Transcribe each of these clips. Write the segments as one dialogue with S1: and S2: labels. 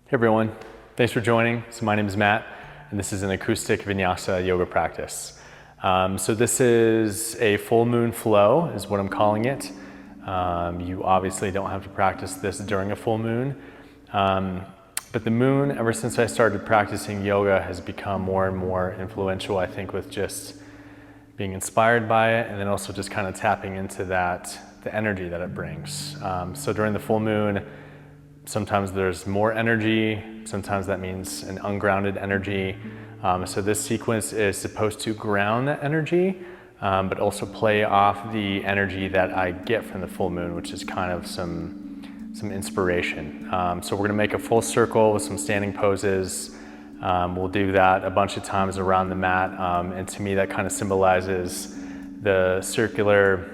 S1: Hey everyone, thanks for joining. So my name is Matt, and this is an acoustic vinyasa yoga practice. So this is a full moon flow, is what I'm calling it. You obviously don't have to practice this during a full moon, but the moon, ever since I started practicing yoga, has become more and more influential, I think, with just being inspired by it, and then also just kind of tapping into the energy that it brings. So during the full moon, sometimes there's more energy, sometimes that means an ungrounded energy. So this sequence is supposed to ground that energy, but also play off the energy that I get from the full moon, which is kind of some inspiration. So we're gonna make a full circle with some standing poses. We'll do that a bunch of times around the mat, and to me that kind of symbolizes the circular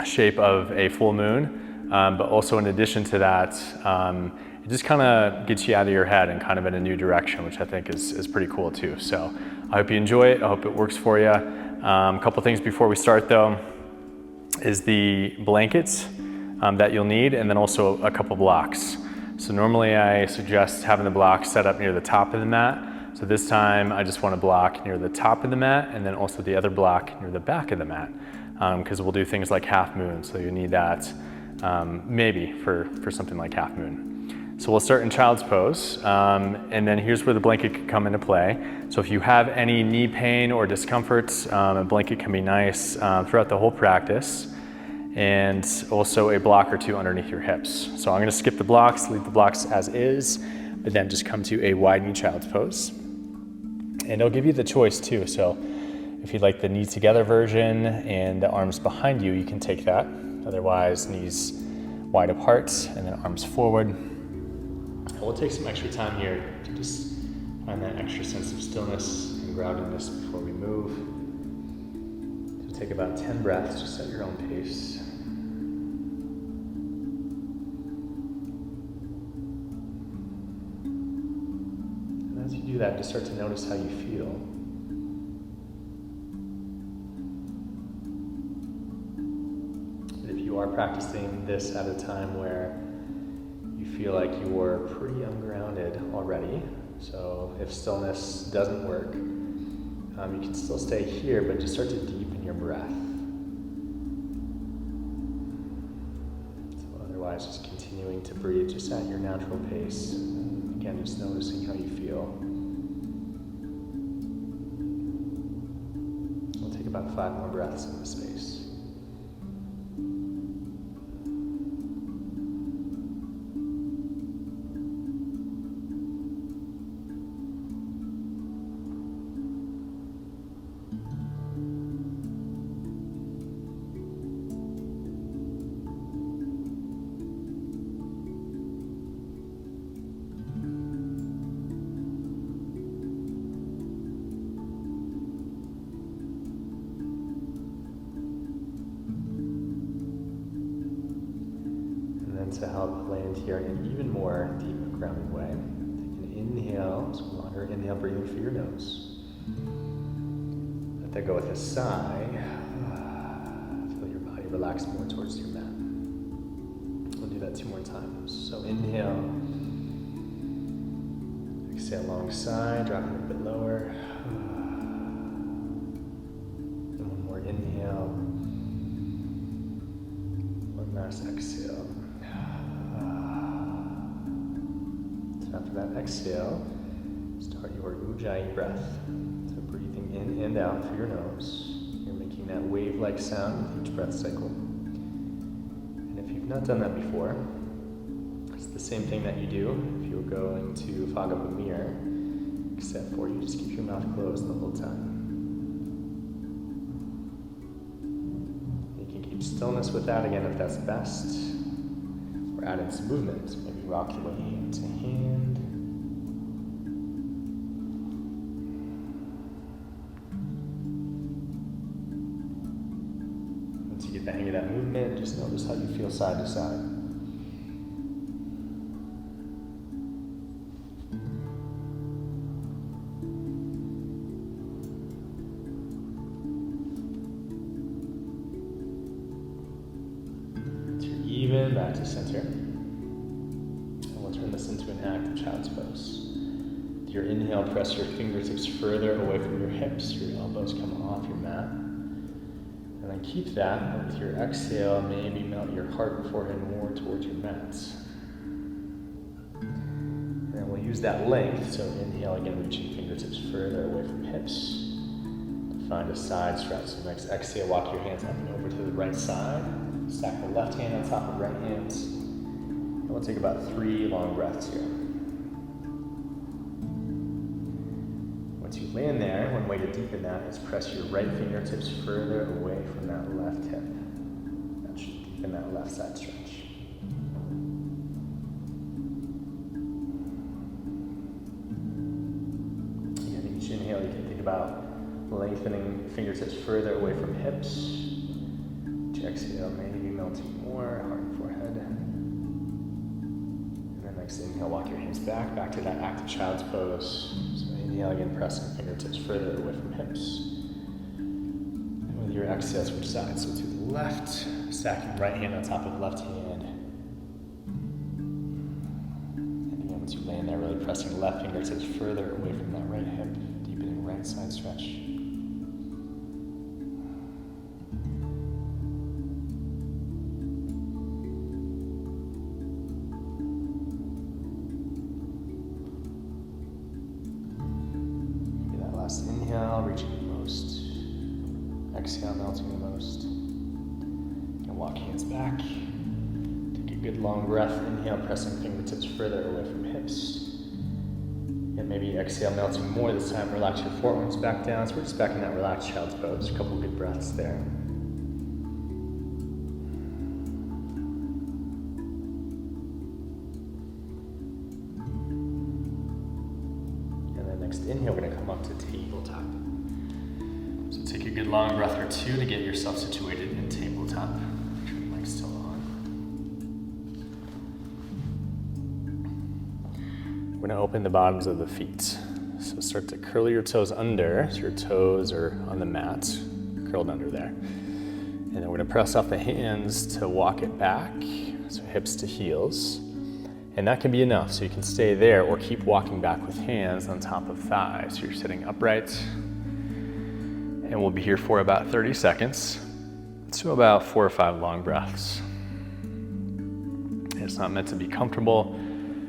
S1: shape of a full moon. But also in addition to that, it just kind of gets you out of your head and kind of in a new direction, which I think is pretty cool too. So I hope you enjoy it. I hope it works for you. A couple things before we start though, is the blankets that you'll need, and then also a couple blocks. So normally I suggest having the block set up near the top of the mat. So this time I just want a block near the top of the mat, and then also the other block near the back of the mat, because we'll do things like half moon. So you need that maybe for something like half moon. So we'll start in child's pose, and then here's where the blanket can come into play. So if you have any knee pain or discomfort, a blanket can be nice throughout the whole practice, and also a block or two underneath your hips. So I'm gonna skip the blocks, leave the blocks as is, but then just come to a wide knee child's pose. And it'll give you the choice too. So if you'd like the knees together version and the arms behind you, you can take that. Otherwise, knees wide apart and then arms forward. And we'll take some extra time here to just find that extra sense of stillness and groundedness before we move. So take about 10 breaths, just at your own pace. And as you do that, just start to notice how you feel. You are practicing this at a time where you feel like you're pretty ungrounded already. So if stillness doesn't work, you can still stay here, but just start to deepen your breath. So otherwise, just continuing to breathe just at your natural pace. Again, just noticing how you feel. We'll take about 5 more breaths in this space. To help land here in an even more deep grounded way, take an inhale, so longer inhale, breathing through your nose. Let that go with a sigh. Feel your body relax more towards your mat. We'll do that 2 more times. So inhale, exhale, long sigh, dropping a bit lower. And one more inhale. One last exhale. After that exhale, start your Ujjayi breath. So breathing in and out through your nose. You're making that wave-like sound with each breath cycle. And if you've not done that before, it's the same thing that you do if you're going to fog up a mirror, except for you just keep your mouth closed the whole time. You can keep stillness with that again if that's best. Or add in some movement. Maybe rock your way hand to hand. Once you get the hang of that movement, just notice how you feel side to side. Once you're even, back to center. And we'll turn the this into an active child's pose. With your inhale, press your fingertips further away from your hips, your elbows come off your mat. And then keep that, but with your exhale, maybe melt your heart and forehead more towards your mat. And then we'll use that length, so inhale again, reaching fingertips further away from hips. Find a side stretch. So next exhale, walk your hands up and over to the right side. Stack the left hand on top of right hand. And we'll take about 3 long breaths here. Once you land there, one way to deepen that is press your right fingertips further away from that left hip. That should deepen that left side stretch. Again, each inhale you can think about lengthening fingertips further away from hips. Each exhale, maybe melting more, heart and forehead. And then next inhale, walk your hands back to that active child's pose. So inhale again, pressing fingertips further away from hips. And with your exhale, switch sides. So to the left, stacking right hand on top of left hand. And again, once you land there, really pressing left fingertips further away from that right hip, deepening right side stretch. Inhale, reaching the most. Exhale, melting the most. And walk hands back. Take a good long breath. Inhale, pressing fingertips further away from hips. And maybe exhale, melting more this time. Relax your forearms back down. So we're just back in that relaxed child's pose. A couple good breaths there. Next inhale, we're going to come up to tabletop. So take a good long breath or 2 to get yourself situated in tabletop. Make sure the mic's still on. We're going to open the bottoms of the feet. So start to curl your toes under, so your toes are on the mat, curled under there. And then we're going to press off the hands to walk it back, so hips to heels. And that can be enough, so you can stay there or keep walking back with hands on top of thighs. So you're sitting upright, and we'll be here for about 30 seconds. So about 4 or 5 long breaths. It's not meant to be comfortable,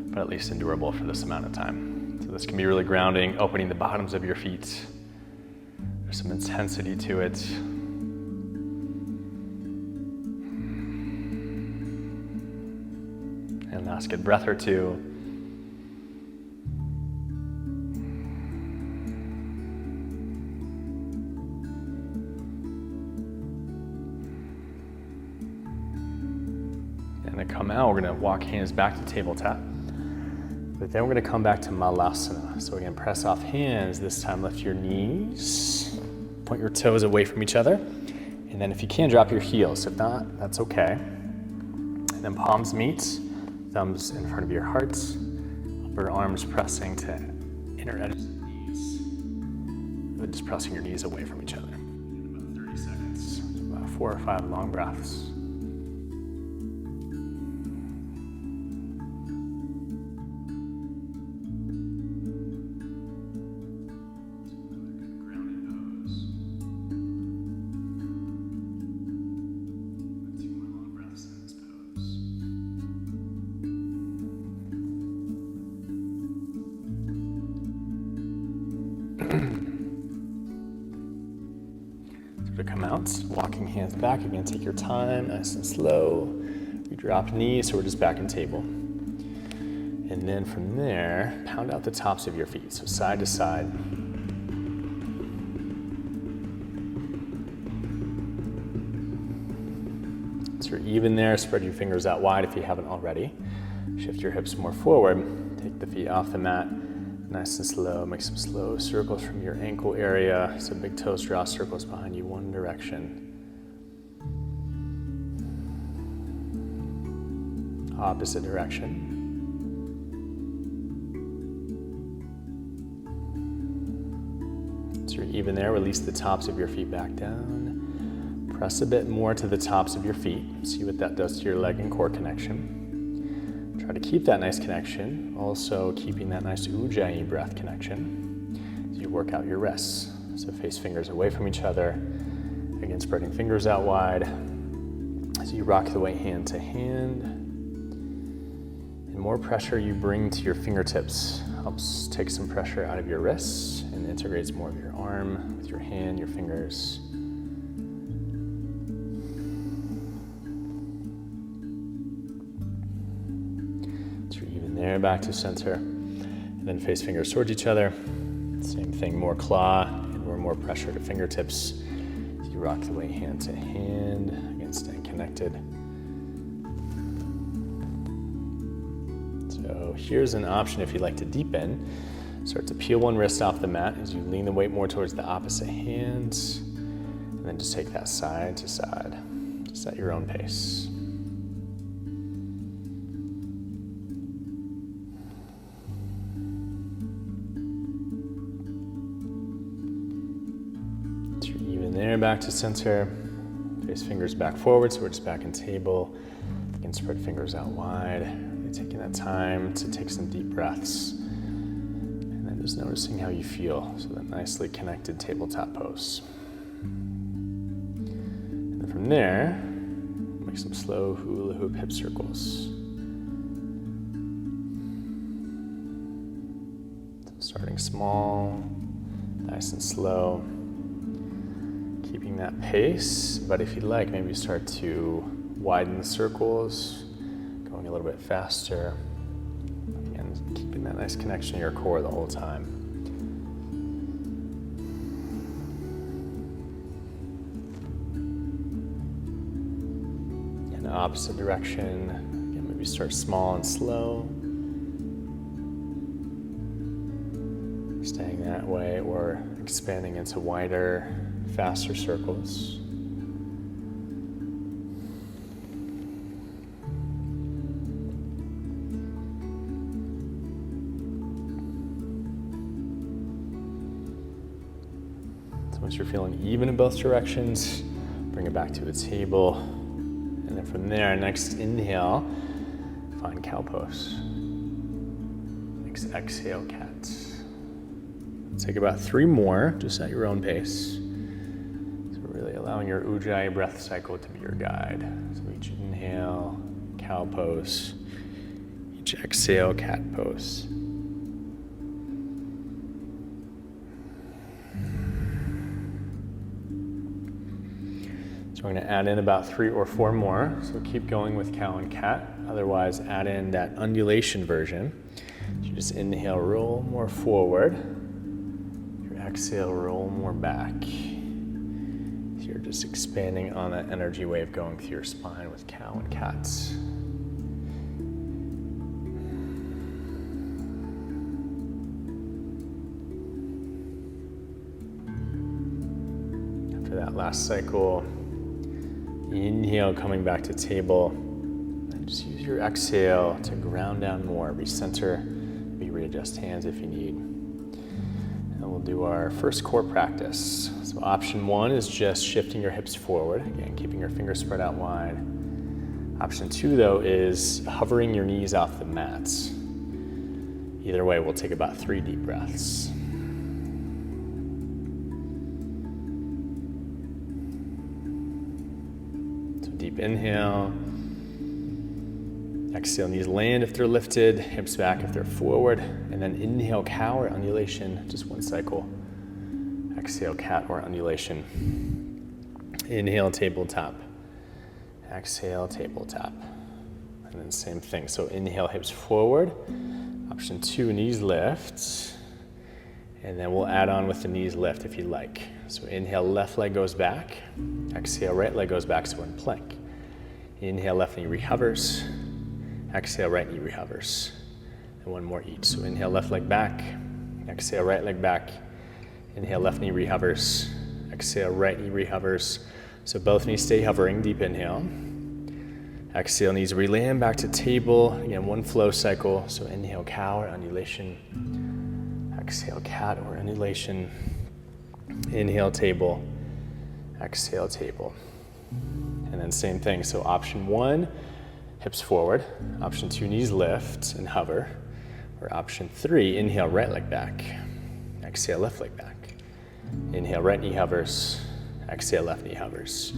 S1: but at least endurable for this amount of time. So this can be really grounding, opening the bottoms of your feet. There's some intensity to it. And last good breath or 2. And to come out, we're going to walk hands back to tabletop. But then we're going to come back to malasana. So again, press off hands. This time lift your knees. Point your toes away from each other. And then if you can, drop your heels. If not, that's okay. And then palms meet. Thumbs in front of your heart, upper arms pressing to inner edges of the knees. But just pressing your knees away from each other. In about 30 seconds, about 4 or 5 long breaths. To come out, walking hands back. Again, take your time, nice and slow. We drop knees, so we're just back in table. And then from there, pound out the tops of your feet, so side to side. So you're even there, spread your fingers out wide if you haven't already. Shift your hips more forward. Take the feet off the mat. Nice and slow, make some slow circles from your ankle area. So big toes draw circles behind you, one direction. Opposite direction. So you're even there, release the tops of your feet back down. Press a bit more to the tops of your feet. See what that does to your leg and core connection. Try to keep that nice connection, also keeping that nice ujjayi breath connection as you work out your wrists. So face fingers away from each other, again spreading fingers out wide as you rock the right hand to hand. And more pressure you bring to your fingertips helps take some pressure out of your wrists and integrates more of your arm with your hand, your fingers. There, back to center, and then face fingers towards each other. Same thing, more claw and more pressure to fingertips as you rock the way hand to hand, again staying connected. So here's an option if you'd like to deepen. Start to peel one wrist off the mat as you lean the weight more towards the opposite hand, and then just take that side to side, just at your own pace. There, back to center, face fingers back forward, so we're just back in table. Again, spread fingers out wide, really taking that time to take some deep breaths. And then just noticing how you feel, so that nicely connected tabletop pose. And then from there, make some slow hula hoop hip circles. So starting small, nice and slow. Keeping that pace, but if you'd like, maybe start to widen the circles, going a little bit faster. Again, keeping that nice connection to your core the whole time. In the opposite direction, again, maybe start small and slow. Staying that way or expanding into wider, faster circles. So once you're feeling even in both directions, bring it back to the table. And then from there, next inhale, find cow pose. Next exhale, cat. Take about 3 more, just at your own pace. Really allowing your ujjayi breath cycle to be your guide. So each inhale, cow pose. Each exhale, cat pose. So we're going to add in about 3 or 4 more. So keep going with cow and cat. Otherwise, add in that undulation version. You just inhale, roll more forward. Your exhale, roll more back. You're just expanding on that energy wave going through your spine with cow and cats. After that last cycle, inhale, coming back to table, and just use your exhale to ground down more, recenter, maybe readjust hands if you need. We'll do our first core practice. So option 1 is just shifting your hips forward, again, keeping your fingers spread out wide. Option 2, though, is hovering your knees off the mat. Either way, we'll take about 3 deep breaths. So deep inhale. Exhale, knees land if they're lifted, hips back if they're forward, and then inhale, cow or undulation, just 1 cycle. Exhale, cat or undulation. Inhale, tabletop. Exhale, tabletop. And then same thing, so inhale, hips forward. Option 2, knees lift. And then we'll add on with the knees lift if you like. So inhale, left leg goes back. Exhale, right leg goes back, so in plank. Inhale, left knee rehovers. Exhale, right knee rehovers. And 1 more each. So inhale, left leg back. Exhale, right leg back. Inhale, left knee rehovers. Exhale, right knee rehovers. So both knees stay hovering, deep inhale. Exhale, knees re-land back to table. Again, 1 flow cycle. So inhale, cow or undulation. Exhale, cat or undulation. Inhale, table. Exhale, table. And then same thing. So option 1, hips forward. Option 2, knees lift and hover. Or option 3, inhale, right leg back. Exhale, left leg back. Inhale, right knee hovers. Exhale, left knee hovers.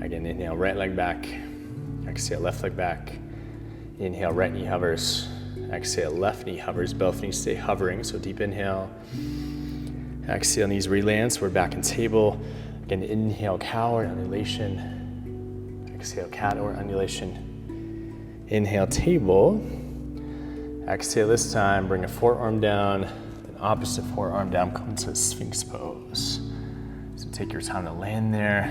S1: Again, inhale, right leg back. Exhale, left leg back. Inhale, right knee hovers. Exhale, left knee hovers. Both knees stay hovering, so deep inhale. Exhale, knees relance. We're back in table. Again, inhale, cow or undulation. Exhale, cat or undulation. Inhale, table. Exhale this time, bring a forearm down, then opposite forearm down, come to Sphinx pose. So take your time to land there.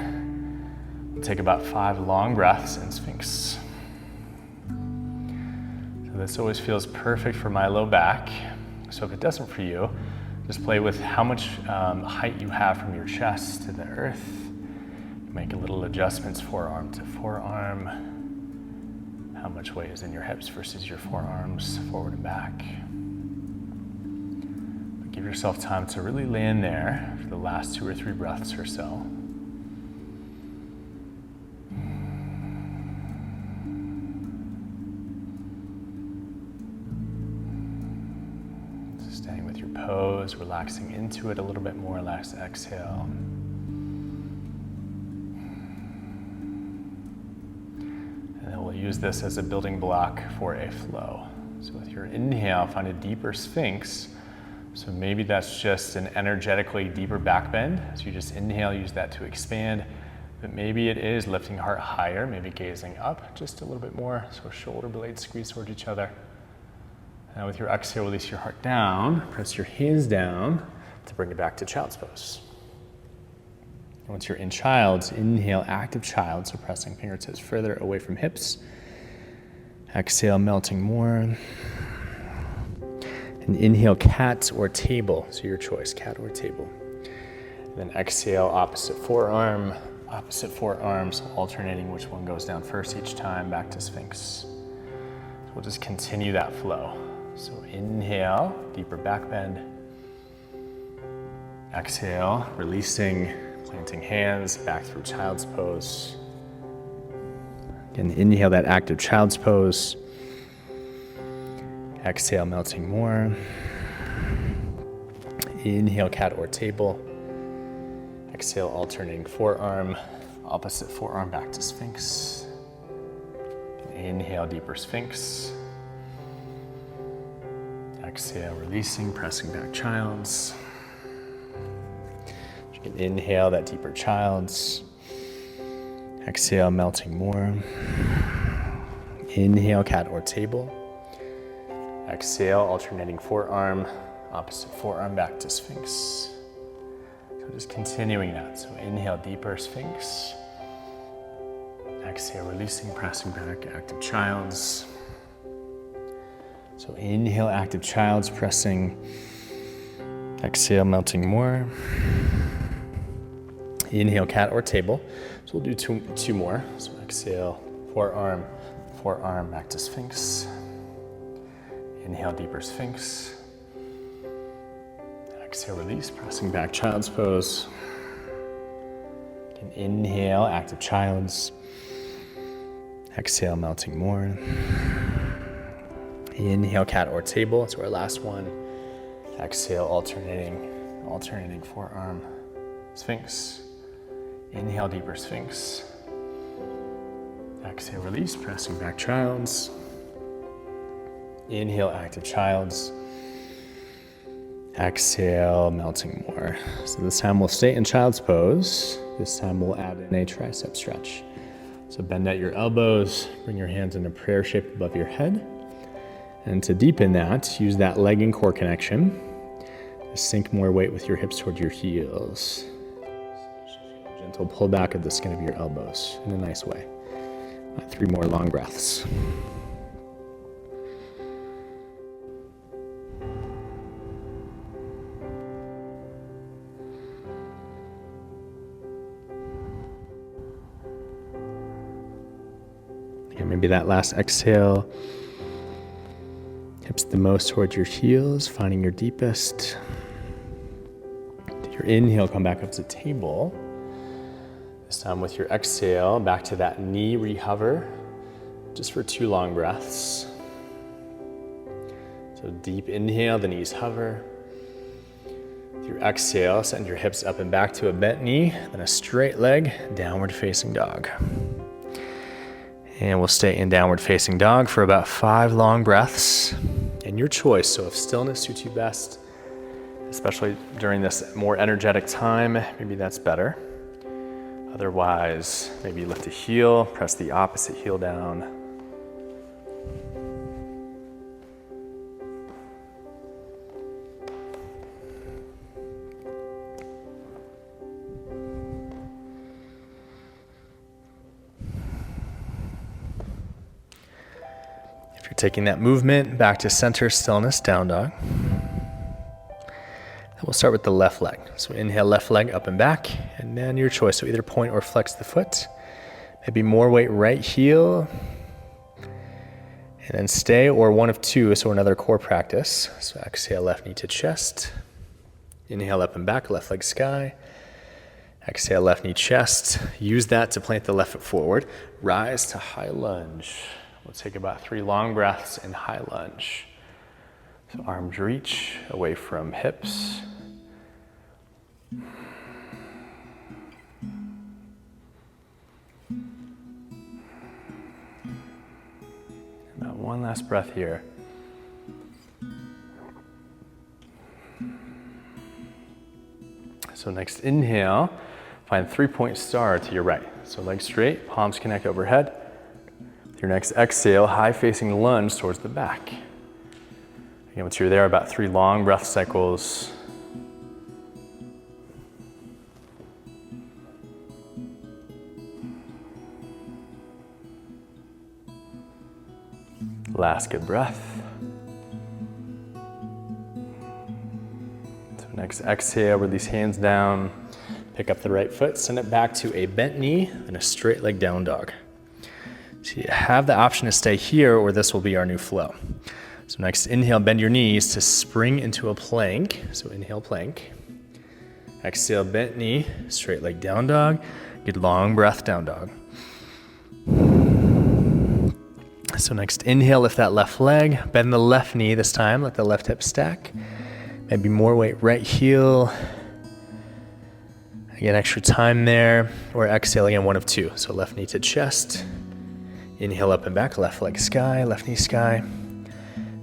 S1: We'll take about 5 long breaths in Sphinx. So this always feels perfect for my low back. So if it doesn't for you, just play with how much height you have from your chest to the earth. Make a little adjustments, forearm to forearm. How much weight is in your hips versus your forearms, forward and back. But give yourself time to really land there for the last 2 or 3 breaths or so. So staying with your pose, relaxing into it a little bit more. Last exhale. We'll use this as a building block for a flow. So with your inhale, find a deeper Sphinx. So maybe that's just an energetically deeper back bend. So you just inhale, use that to expand. But maybe it is lifting heart higher, maybe gazing up just a little bit more. So shoulder blades squeeze towards each other. Now with your exhale, release your heart down. Press your hands down to bring it back to child's pose. Once you're in child's, inhale, active child, so pressing fingertips further away from hips. Exhale, melting more. And inhale, cat or table, so your choice, cat or table. And then exhale, opposite forearms, alternating which one goes down first each time, back to Sphinx. So we'll just continue that flow. So inhale, deeper back bend. Exhale, releasing, planting hands, back through child's pose. Again, inhale that active child's pose. Exhale, melting more. Inhale, cat or table. Exhale, alternating forearm, opposite forearm back to Sphinx. Inhale, deeper Sphinx. Exhale, releasing, pressing back child's. You can inhale that deeper child's. Exhale, melting more. Inhale, cat or table. Exhale, alternating forearm, opposite forearm back to Sphinx. So just continuing that. So inhale, deeper Sphinx. Exhale, releasing, pressing back, active child's. So inhale, active child's, pressing. Exhale, melting more. Inhale, cat or table. So we'll do two more. So exhale, forearm, forearm, back to Sphinx. Inhale, deeper Sphinx. Exhale, release, pressing back, child's pose. And inhale, active child's. Exhale, melting more. Inhale, cat or table. So our last one. Exhale, alternating forearm, Sphinx. Inhale, deeper Sphinx. Exhale, release, pressing back, child's. Inhale, active child's. Exhale, melting more. So this time we'll stay in child's pose. This time we'll add in a tricep stretch. So bend at your elbows, bring your hands in a prayer shape above your head. And to deepen that, use that leg and core connection. Sink more weight with your hips toward your heels. Gentle pull back of the skin of your elbows in a nice way. 3 more long breaths. And maybe that last exhale, hips the most towards your heels, finding your deepest. To your inhale, come back up to table. This time with your exhale, back to that knee rehover. just for 2 long breaths. So deep inhale, the knees hover. With your exhale, send your hips up and back to a bent knee, then a straight leg, downward facing dog. And we'll stay in downward facing dog for about 5 long breaths. And your choice, so if stillness suits you best, especially during this more energetic time, maybe that's better. Otherwise, maybe lift a heel, press the opposite heel down. If you're taking that movement back to center, stillness, down dog. We'll start with the left leg. So inhale, left leg up and back, and then your choice. So either point or flex the foot. Maybe more weight right heel. And then stay, or one of 2, so another core practice. So exhale, left knee to chest. Inhale, up and back, left leg sky. Exhale, left knee chest. Use that to plant the left foot forward. Rise to high lunge. We'll take about 3 long breaths in high lunge. So arms reach away from hips. About 1 last breath here. So next inhale, find 3-point star to your right. So legs straight, palms connect overhead. Your next exhale, high facing lunge towards the back. Again, once you're there, about 3 long breath cycles. Last good breath. So next exhale, release hands down. Pick up the right foot, send it back to a bent knee and a straight leg down dog. So you have the option to stay here, or this will be our new flow. So next, inhale, bend your knees to spring into a plank. So inhale, plank. Exhale, bent knee, straight leg down dog. Good long breath, down dog. So next, inhale, lift that left leg. Bend the left knee this time, let the left hip stack. Maybe more weight, right heel. Again, extra time there. Or exhale again, 1 of 2. So left knee to chest. Inhale, up and back, left leg sky, left knee sky.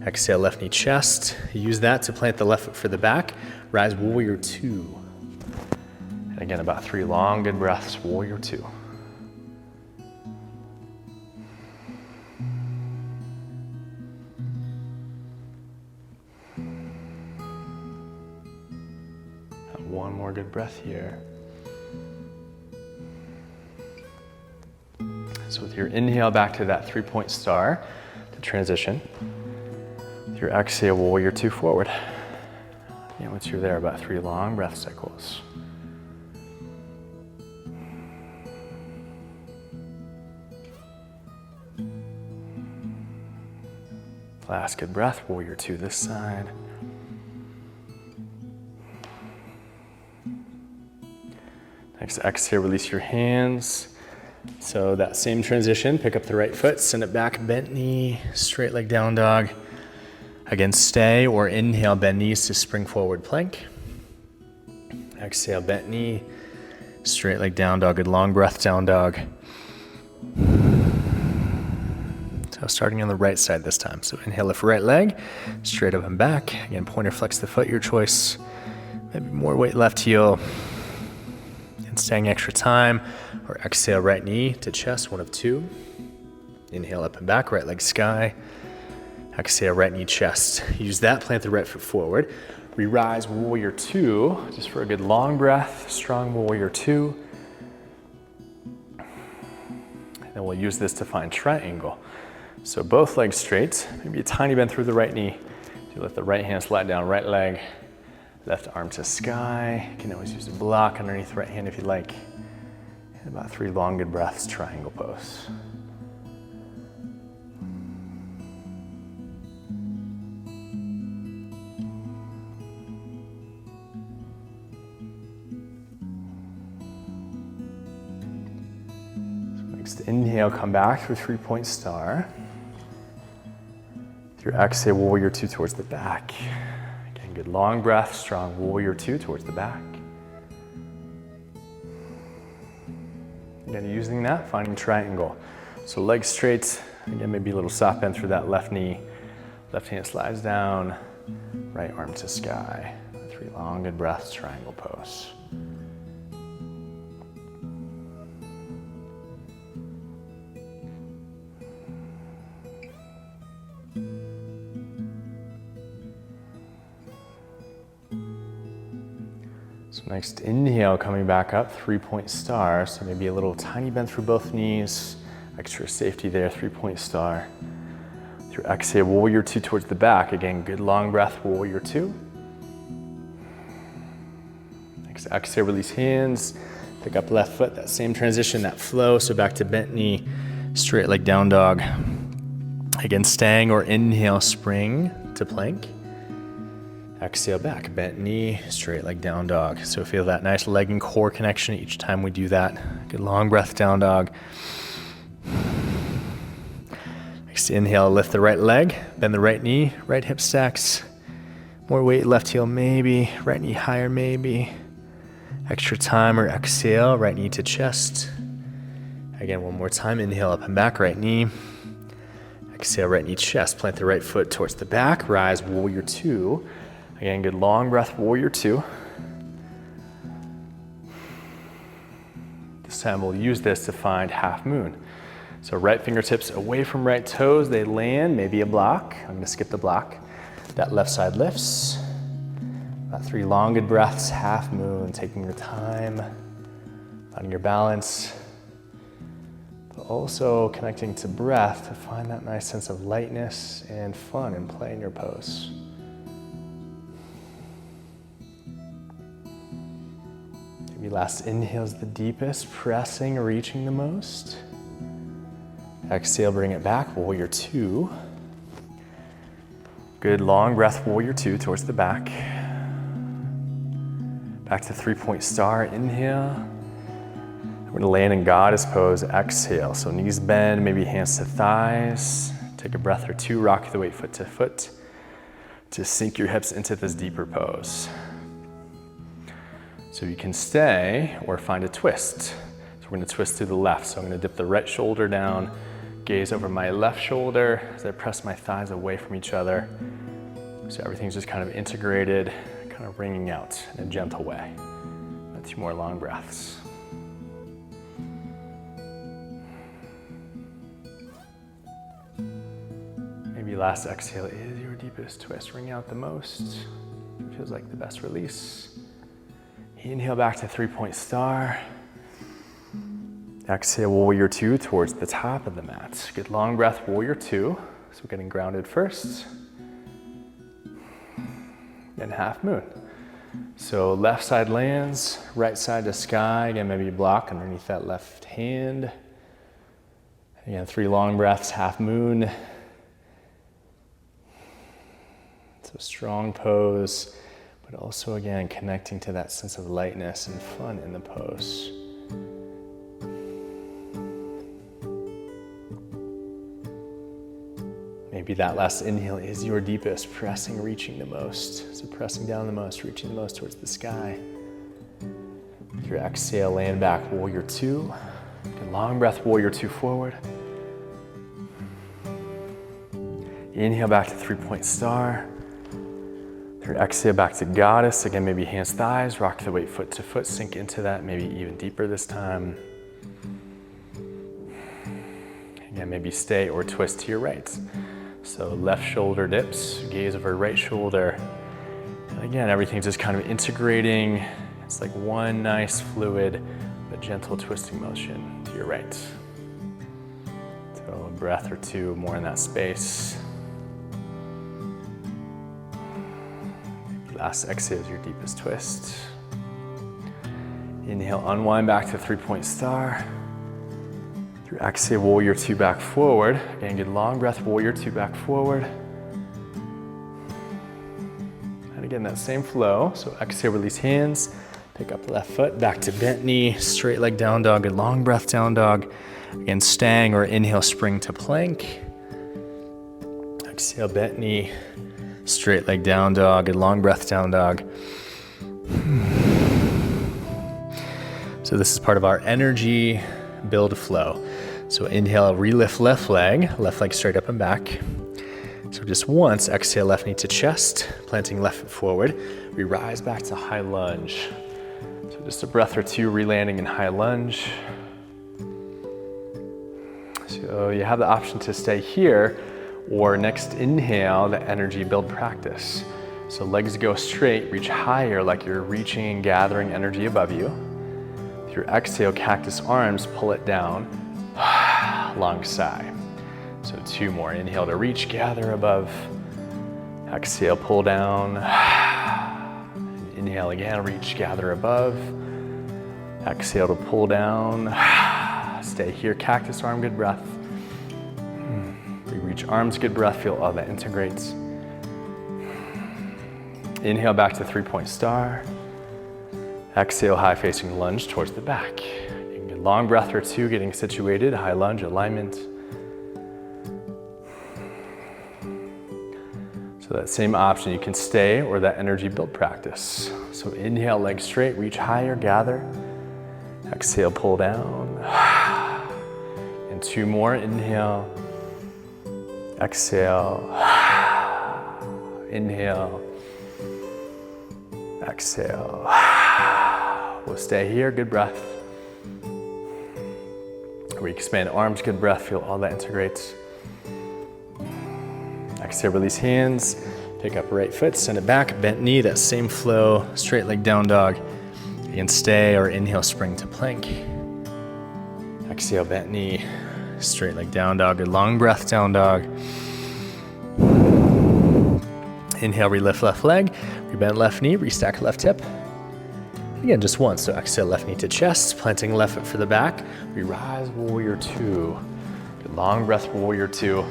S1: Exhale, left knee chest. Use that to plant the left foot for the back. Rise, warrior 2. And again, about 3 long, good breaths, warrior 2. And 1 more good breath here. So with your inhale, back to that 3-point star to transition. With your exhale, warrior 2 forward. And once you're there, about 3 long breath cycles. Last good breath, warrior 2 this side. Next exhale, release your hands. So that same transition, pick up the right foot, send it back, bent knee, straight leg down dog. Again, stay or inhale, bend knees to spring forward plank. Exhale, bent knee, straight leg down dog, good long breath, down dog. So starting on the right side this time. So inhale, lift right leg, straight up and back. Again, pointer flex the foot, your choice. Maybe more weight left heel. And staying extra time. Or exhale, right knee to chest, 1 of 2. Inhale, up and back, right leg sky. Exhale, right knee, chest. Use that, plant the right foot forward. Re-rise, warrior 2, just for a good long breath, strong warrior 2. And then we'll use this to find triangle. So both legs straight, maybe a tiny bend through the right knee. You let the right hand slide down, right leg, left arm to sky. You can always use a block underneath the right hand if you like. And about 3 long good breaths, triangle pose. inhale, come back through 3-point star. Through exhale, warrior 2 towards the back. Again, good long breath, strong warrior 2 towards the back. Again, using that, finding triangle. So legs straight, again, maybe a little soft bend through that left knee. Left hand slides down, right arm to sky. 3 long, good breaths, triangle pose. So next inhale, coming back up, 3-point star. So maybe a little tiny bend through both knees, extra safety there, 3-point star. Through exhale, warrior 2 towards the back. Again, good long breath, warrior 2. Next exhale, release hands, pick up left foot, that same transition, that flow. So back to bent knee, straight leg down dog. Again, staying or inhale, spring to plank. Exhale back, bent knee, straight leg down dog. So feel that nice leg and core connection each time we do that. Good long breath, down dog. Next inhale, lift the right leg, bend the right knee, right hip stacks. More weight, left heel maybe, right knee higher maybe. Extra time or exhale, right knee to chest. Again, one more time, inhale up and back, right knee. Exhale, right knee chest, plant the right foot towards the back, rise, warrior 2. Again, good long breath, warrior 2. This time we'll use this to find half moon. So right fingertips away from right toes, they land, maybe a block. I'm gonna skip the block. That left side lifts. About 3 long good breaths, half moon, taking your time, finding your balance, but also connecting to breath to find that nice sense of lightness and fun and play in your pose. Maybe last inhale is the deepest, pressing, reaching the most. Exhale, bring it back, warrior 2. Good long breath, warrior 2 towards the back. Back to 3-point star, inhale. We're gonna land in goddess pose, exhale. So knees bend, maybe hands to thighs. Take a breath or 2, rock the weight foot to foot to sink your hips into this deeper pose. So you can stay or find a twist. So we're gonna twist to the left. So I'm gonna dip the right shoulder down, gaze over my left shoulder as I press my thighs away from each other. So everything's just kind of integrated, kind of ringing out in a gentle way. 2 more long breaths. Maybe last exhale is your deepest twist. Ring out the most. Feels like the best release. Inhale back to 3-point star. Exhale, warrior 2 towards the top of the mat. Good long breath, warrior 2. So we're getting grounded first. Then half moon. So left side lands, right side to sky. Again, maybe a block underneath that left hand. Again, 3 long breaths, half moon. So strong pose, but also again, connecting to that sense of lightness and fun in the pose. Maybe that last inhale is your deepest, pressing, reaching the most. So pressing down the most, reaching the most towards the sky. With your exhale, land back, warrior 2. Good long breath, warrior 2 forward. Inhale back to 3-point star. Your exhale back to goddess. Again, maybe hands, thighs, rock the weight foot to foot, sink into that, maybe even deeper this time. Again, maybe stay or twist to your right. So left shoulder dips, gaze over right shoulder. And again, everything's just kind of integrating. It's like one nice fluid, but gentle twisting motion to your right. So a breath or 2 more in that space. Last exhale is your deepest twist. Inhale, unwind back to 3-point star. Through exhale, warrior 2 back forward. Again, good long breath, warrior 2 back forward. And again, that same flow. So exhale, release hands. Pick up left foot, back to bent knee, straight leg down dog, good long breath down dog. Again, staying or inhale, spring to plank. Exhale, bent knee, straight leg down dog, good long breath down dog. So this is part of our energy build flow. So inhale, relift left leg straight up and back. So just once, exhale, left knee to chest, planting left foot forward. We rise back to high lunge. So just a breath or two, re-landing in high lunge. So you have the option to stay here or next inhale, the energy build practice. So legs go straight, reach higher like you're reaching and gathering energy above you. With your exhale, cactus arms, pull it down, long sigh. So 2 more, inhale to reach, gather above. Exhale, pull down. Inhale again, reach, gather above. Exhale to pull down. Stay here, cactus arm, good breath. We reach arms, good breath, feel all that integrates. Inhale back to 3-point star. Exhale, high facing lunge towards the back. You can get a long breath or two, getting situated, high lunge, alignment. So that same option, you can stay or that energy build practice. So inhale, legs straight, reach higher, gather. Exhale, pull down. And 2 more, inhale. Exhale. Inhale. Exhale. We'll stay here, good breath. We expand arms, good breath, feel all that integrates. Exhale, release hands, pick up right foot, send it back, bent knee, that same flow, straight leg down dog. You can stay or inhale, spring to plank. Exhale, bent knee, straight leg down dog, good long breath, down dog. Inhale, relift left leg, rebend left knee, restack left hip. Again, just once, so exhale, left knee to chest, planting left foot for the back. We rise, warrior 2. Good long breath, warrior 2.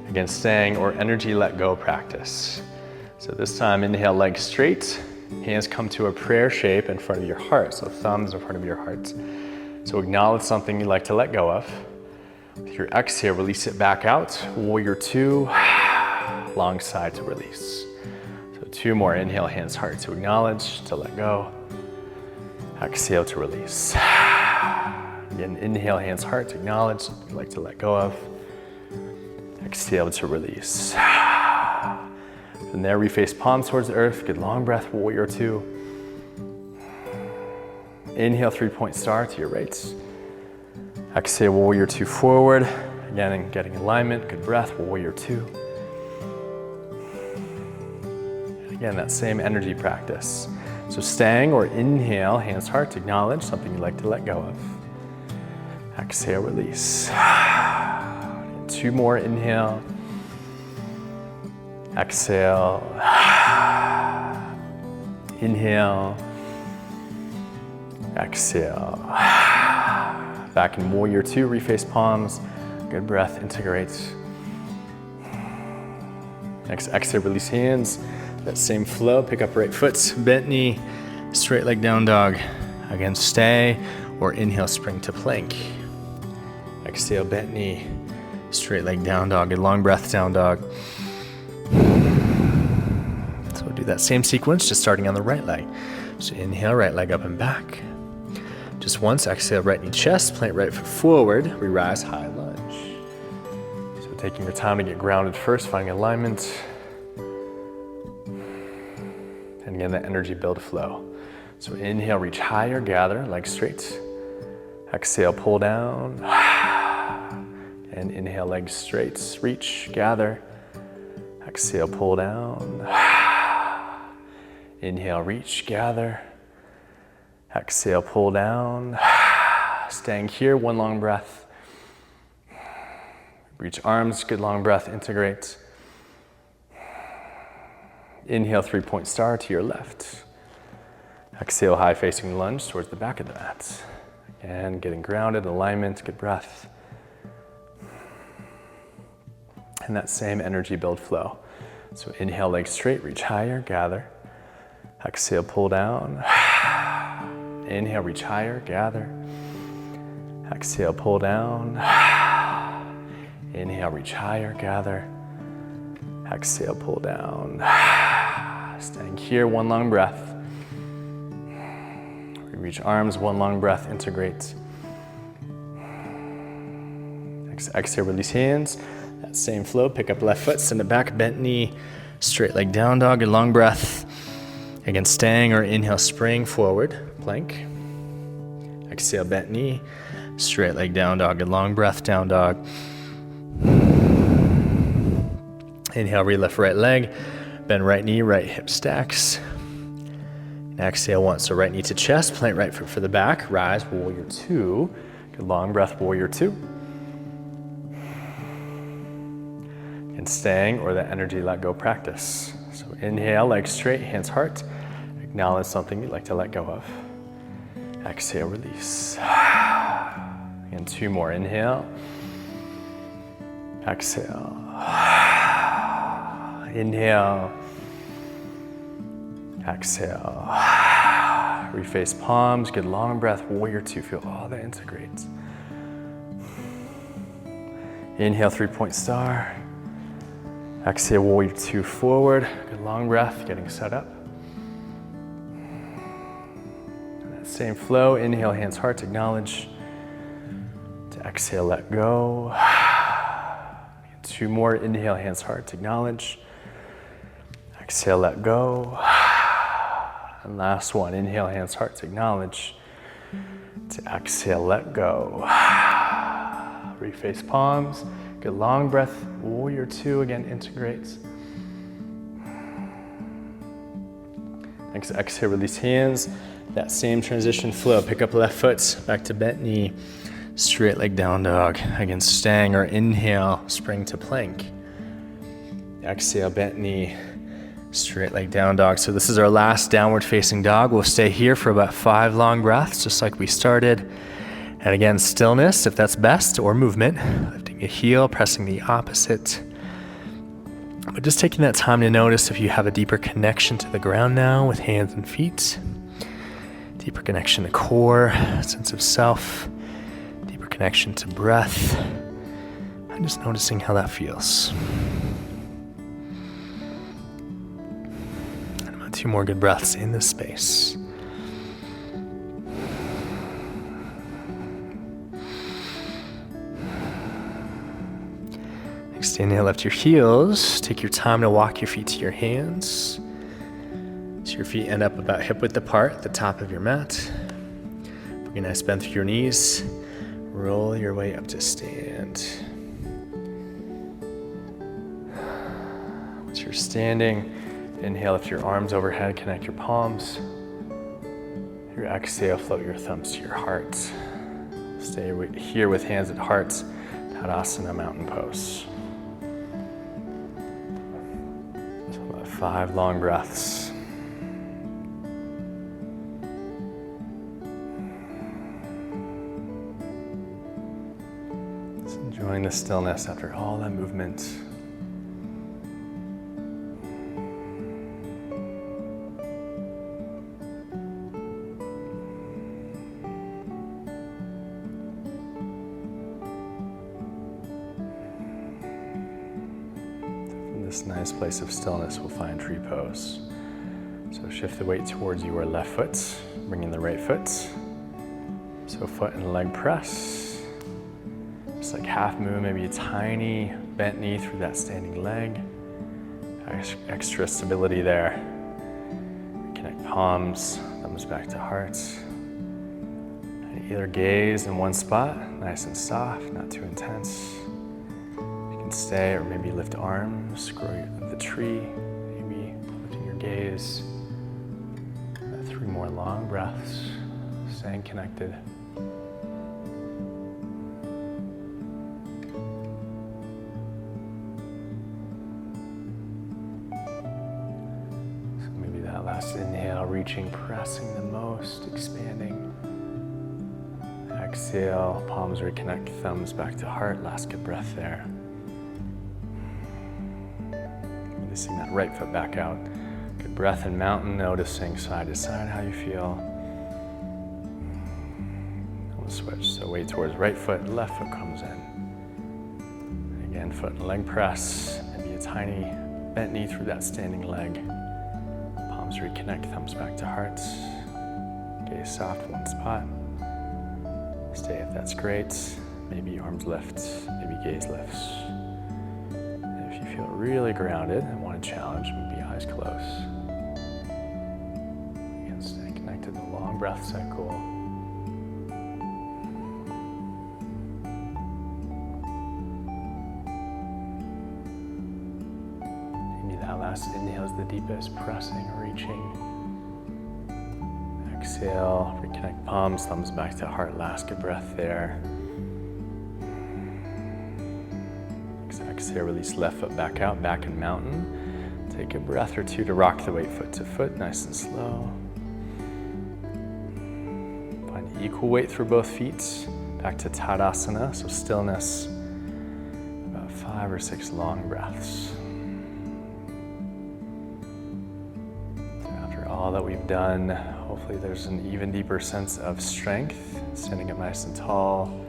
S1: Again, staying or energy let go practice. So this time, inhale, legs straight, hands come to a prayer shape in front of your heart, so thumbs in front of your heart. So acknowledge something you'd like to let go of. With your exhale, release it back out, warrior 2, long side to release. So 2 more, inhale, hands, heart to acknowledge, to let go. Exhale to release. Again, inhale, hands, heart to acknowledge, something you'd like to let go of. Exhale to release. From there, reface palms towards the earth. Good long breath, warrior 2. Inhale, 3-point star to your right. Exhale, warrior 2 forward. Again, and getting alignment, good breath, warrior 2. Again, that same energy practice. So staying or inhale, hands, heart to acknowledge something you'd like to let go of. Exhale, release. 2 more, inhale. Exhale. Inhale. Exhale. Back in warrior 2, reface palms. Good breath, integrate. Next, exhale, release hands. That same flow, pick up right foot, bent knee, straight leg down dog. Again, stay or inhale, spring to plank. Exhale, bent knee, straight leg down dog, good long breath, down dog. So we'll do that same sequence, just starting on the right leg. So inhale, right leg up and back. Just once, exhale, right knee chest, plant right foot forward, we rise, high lunge. So taking your time to get grounded first, finding alignment. And again, that energy build flow. So inhale, reach higher, gather, legs straight. Exhale, pull down. And inhale, legs straight, reach, gather. Exhale, pull down. Inhale, reach, gather. Exhale, pull down. Staying here, 1 long breath. Reach arms, good long breath, integrate. Inhale, 3-point star to your left. Exhale, high facing lunge towards the back of the mat. Again, getting grounded, alignment, good breath. And that same energy build flow. So inhale, legs straight, reach higher, gather. Exhale, pull down. Inhale, reach higher, gather. Exhale, pull down. Inhale, reach higher, gather. Exhale, pull down. Staying here, one long breath. Reach arms, one long breath, integrate. Exhale, release hands. That same flow, pick up left foot, send it back, bent knee, straight leg down dog, good long breath. Again, staying or inhale, spring forward, plank. Exhale, bent knee, straight leg down dog, good long breath, down dog. Inhale, re-lift right leg, bend right knee, right hip stacks. And exhale once, so right knee to chest, plant right foot for the back, rise, warrior two. Good long breath, warrior two. And staying or the energy let go practice. So inhale, legs straight, hands heart. Acknowledge something you'd like to let go of. Exhale, release. And two more, inhale. Exhale. Inhale. Exhale. Reface palms, good long breath, warrior two, feel all that integrates. Inhale, 3-point star. Exhale, warrior two forward, good long breath, getting set up. And that same flow, inhale, hands, heart, acknowledge. To exhale, let go. And two more, inhale, hands, heart, acknowledge. Exhale, let go. And last one, inhale, hands, heart, acknowledge. To exhale, let go. Reface palms, good long breath, warrior two, again, integrates. Exhale, release hands. That same transition flow, pick up left foot, back to bent knee, straight leg down dog. Again, staying or inhale, spring to plank. Exhale, bent knee, straight leg down dog. So this is our last downward facing dog. We'll stay here for about 5 long breaths, just like we started. And again, stillness, if that's best, or movement, lifting a heel, pressing the opposite. But just taking that time to notice if you have a deeper connection to the ground now with hands and feet. Deeper connection to core, sense of self, deeper connection to breath. And just noticing how that feels. And about 2 more good breaths in this space. Next inhale, lift your heels. Take your time to walk your feet to your hands. So your feet end up about hip width apart at the top of your mat. Bring a nice bend through your knees. Roll your way up to stand. Once you're standing, inhale, lift your arms overhead, connect your palms. Your exhale, float your thumbs to your heart. Stay here with hands at heart, Tadasana, mountain pose. 5 long breaths. Just enjoying the stillness after all that movement. This nice place of stillness, we'll find tree pose. So shift the weight towards your left foot, bring in the right foot. So foot and leg press. Just like half moon, maybe a tiny bent knee through that standing leg. Extra stability there. Connect palms, thumbs back to heart. And either gaze in one spot, nice and soft, not too intense. Stay, or maybe lift arms, grow the tree, maybe lifting your gaze. 3 more long breaths, staying connected. So maybe that last inhale, reaching, pressing the most, expanding. Exhale, palms reconnect, thumbs back to heart, last good breath there. Releasing that right foot back out. Good breath in mountain, noticing side to side how you feel. the switch. So weight towards right foot, left foot comes in. And again, foot and leg press, maybe a tiny bent knee through that standing leg. Palms reconnect, thumbs back to heart. Gaze soft, one spot. Stay if that's great. Maybe arms lift, maybe gaze lifts. And if you feel really grounded and want to challenge, maybe eyes closed. Again, stay connected to the long breath cycle. Maybe that last inhale is the deepest, pressing, reaching. Exhale, reconnect palms, thumbs back to heart. Last good breath there. Exhale, release left foot back out, back in mountain. Take a breath or two to rock the weight foot to foot, nice and slow. Find equal weight through both feet. Back to Tadasana, so stillness. About 5 or 6 long breaths. So after all that we've done, hopefully there's an even deeper sense of strength, standing up nice and tall.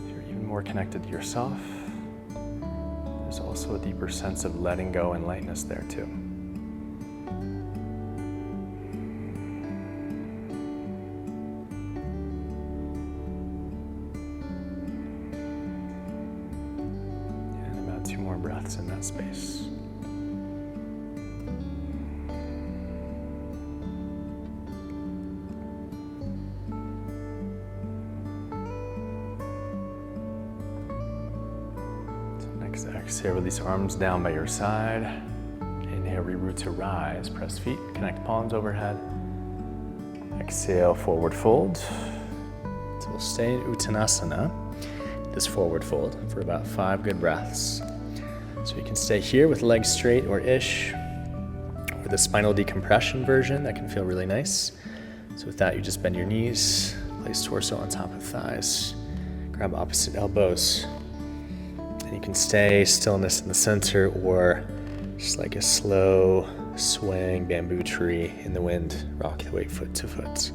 S1: You're even more connected to yourself. There's also a deeper sense of letting go and lightness there too. And about 2 more breaths in that space. Exhale, release arms down by your side. Inhale, reroot to rise. Press feet, connect palms overhead. Exhale, forward fold. So we'll stay in Uttanasana, this forward fold, for about 5 good breaths. So you can stay here with legs straight or ish, or the spinal decompression version that can feel really nice. So with that, you just bend your knees, place torso on top of thighs, grab opposite elbows. And you can stay stillness in the center or just like a slow swaying bamboo tree in the wind, rock the weight foot to foot.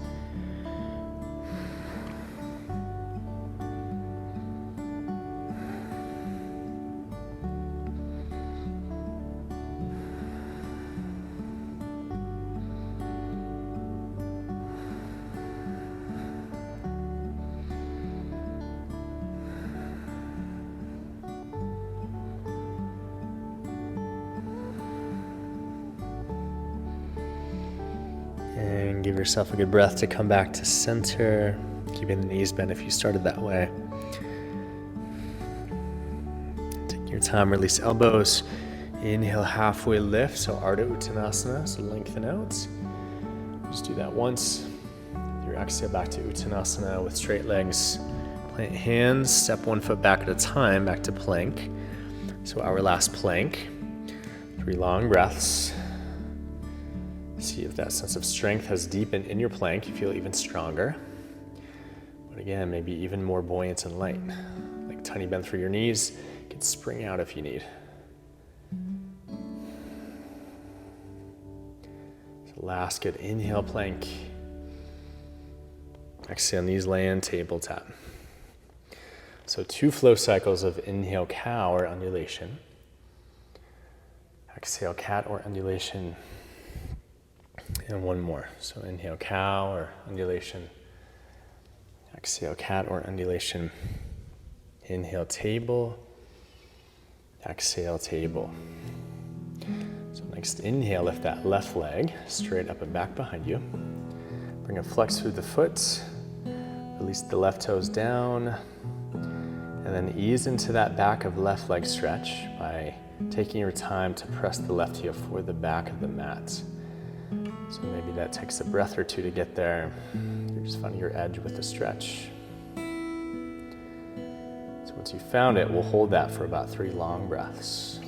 S1: And give yourself a good breath to come back to center, keeping the knees bent if you started that way. Taking your time, release elbows. Inhale, halfway lift, so Ardha Uttanasana, so lengthen out. Just do that once. With your exhale, back to Uttanasana with straight legs. Plant hands, step 1 foot back at a time, back to plank. So our last plank. 3 long breaths. See if that sense of strength has deepened in your plank. You feel even stronger. But again, maybe even more buoyant and light. Like tiny bend through your knees. You can spring out if you need. So last good inhale, plank. Exhale, knees land, tabletop. So 2 flow cycles of inhale, cow or undulation. Exhale, cat or undulation. And 1 more. So inhale, cow or undulation. Exhale, cat or undulation. Inhale, table. Exhale, table. So next inhale, lift that left leg straight up and back behind you. Bring a flex through the foot. Release the left toes down. And then ease into that back of left leg stretch by taking your time to press the left heel for the back of the mat. So maybe that takes a breath or 2 to get there. You're just finding your edge with the stretch. So once you've found it, we'll hold that for about 3 long breaths.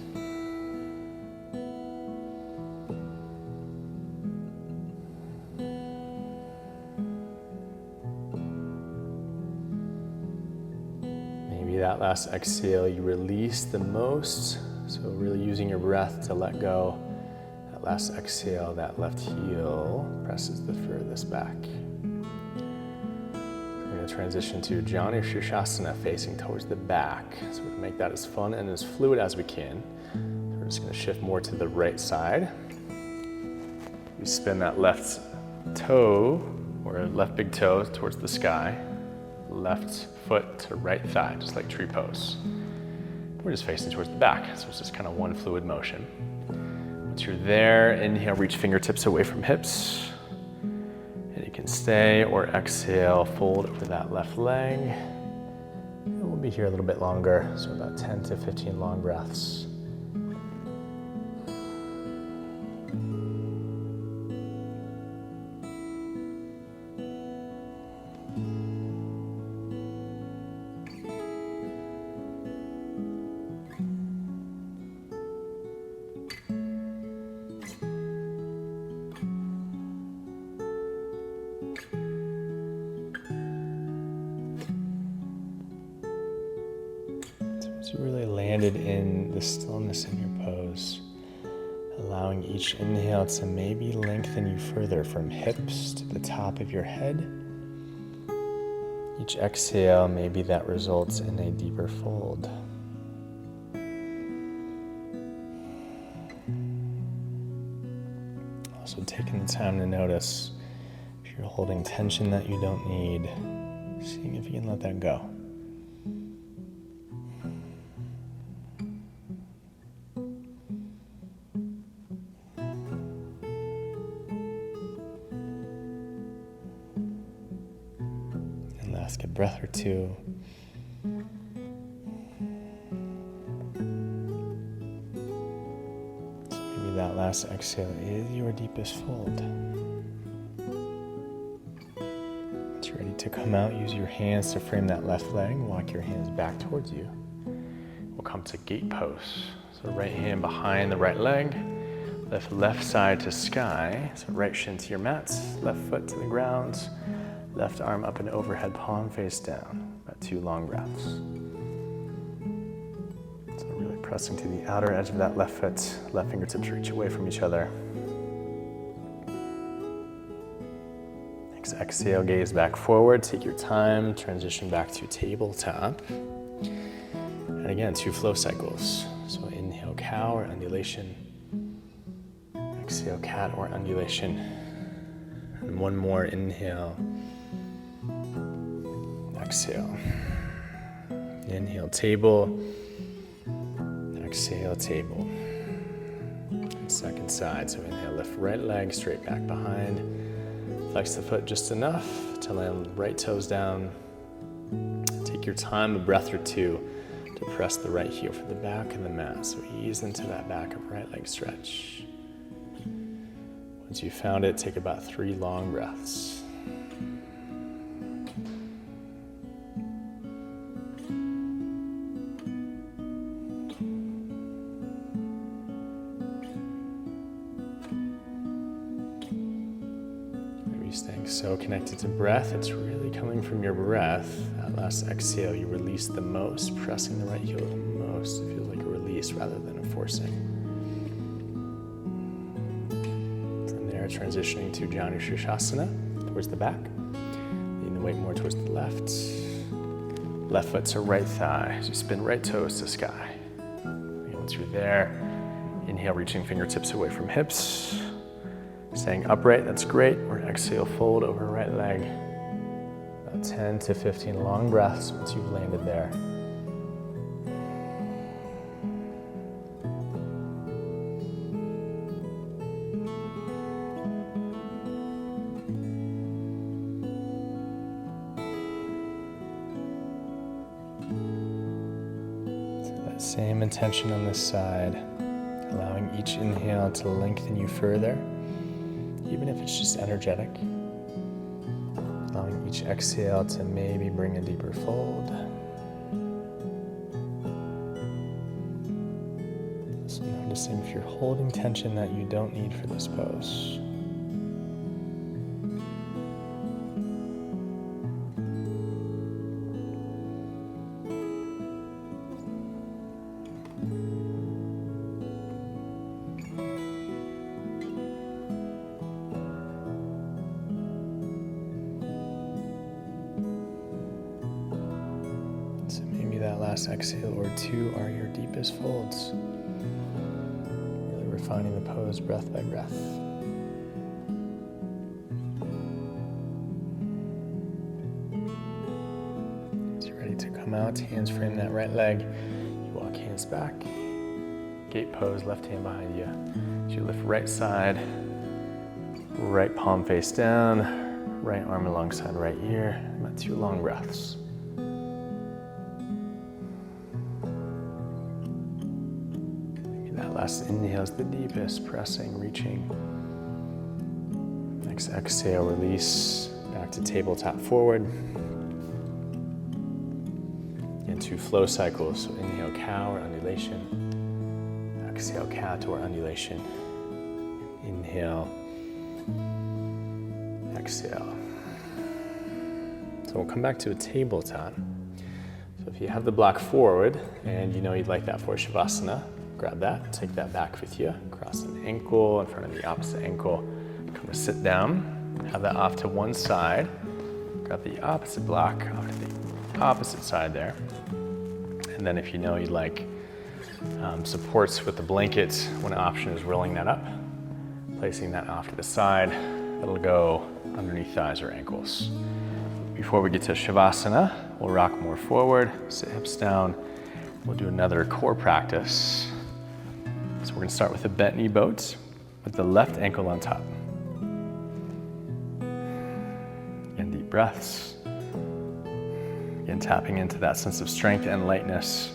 S1: Maybe that last exhale, you release the most. So really using your breath to let go. Last exhale, that left heel presses the furthest back. We're going going to transition to Janu Shirshasana, facing towards the back. So we're going to make that as fun and as fluid as we can. So we're just going to shift more to the right side. We spin that left toe, or left big toe towards the sky. Left foot to right thigh, just like tree pose. We're just facing towards the back, so it's just kind of one fluid motion. Once you're there, inhale, reach fingertips away from hips. And you can stay or exhale, fold over that left leg. And we'll be here a little bit longer, so about 10 to 15 long breaths. You really landed in the stillness in your pose, allowing each inhale to maybe lengthen you further from hips to the top of your head. Each exhale, maybe that results in a deeper fold. Also taking the time to notice if you're holding tension that you don't need, seeing if you can let that go. Ask a breath or two. So maybe that last exhale is your deepest fold. Once you're ready to come out, use your hands to frame that left leg. Walk your hands back towards you. We'll come to gate pose. So right hand behind the right leg. Lift left side to sky. So right shin to your mat. Left foot to the ground. Left arm up and overhead, palm face down. About 2 long breaths. So really pressing to the outer edge of that left foot. Left fingertips reach away from each other. Next exhale, gaze back forward. Take your time. Transition back to tabletop. And again, 2 flow cycles. So inhale, cow or undulation. Exhale, cat or undulation. And one more inhale. Exhale. Inhale, table. Exhale, table. And second side. So inhale, lift right leg straight back behind. Flex the foot just enough to land right toes down. Take your time, a breath or two, to press the right heel for the back of the mat. So ease into that back of right leg stretch. Once you found it, take about 3 long breaths. Staying so connected to breath, it's really coming from your breath. That last exhale, you release the most, pressing the right heel the most. It feels like a release rather than a forcing. From there, transitioning to Janu Shirshasana, towards the back. Lean the weight more towards the left. Left foot to right thigh, as you spin right toes to sky. And once you're there, inhale, reaching fingertips away from hips. Staying upright, that's great. Or exhale, fold over right leg. About 10 to 15 long breaths once you've landed there. So that same intention on this side, allowing each inhale to lengthen you further. Even if it's just energetic. Allowing each exhale to maybe bring a deeper fold. So noticing if you're holding tension that you don't need for this pose. that last exhale or two are your deepest folds. Really refining the pose breath by breath. As you're ready to come out, hands frame that right leg. You walk hands back. Gate pose, left hand behind you. As you lift right side, right palm face down, right arm alongside right ear. About 2 long breaths. Maybe that last inhale is the deepest, pressing, reaching. Next exhale, release, back to tabletop forward. Into flow cycles, so inhale, cow or undulation. Exhale, cat or undulation. Inhale, exhale. So we'll come back to a tabletop. So if you have the block forward and you know you'd like that for Shavasana, grab that, take that back with you. Cross an ankle in front of the opposite ankle. Come to sit down, have that off to one side. Grab the opposite block off to the opposite side there. And then if you know you'd like supports with the blanket, one option is rolling that up, placing that off to the side. It'll go underneath thighs or ankles. Before we get to Shavasana, we'll rock more forward, sit hips down. We'll do another core practice. So we're gonna start with a bent knee boat with the left ankle on top. Again, deep breaths. Again, tapping into that sense of strength and lightness.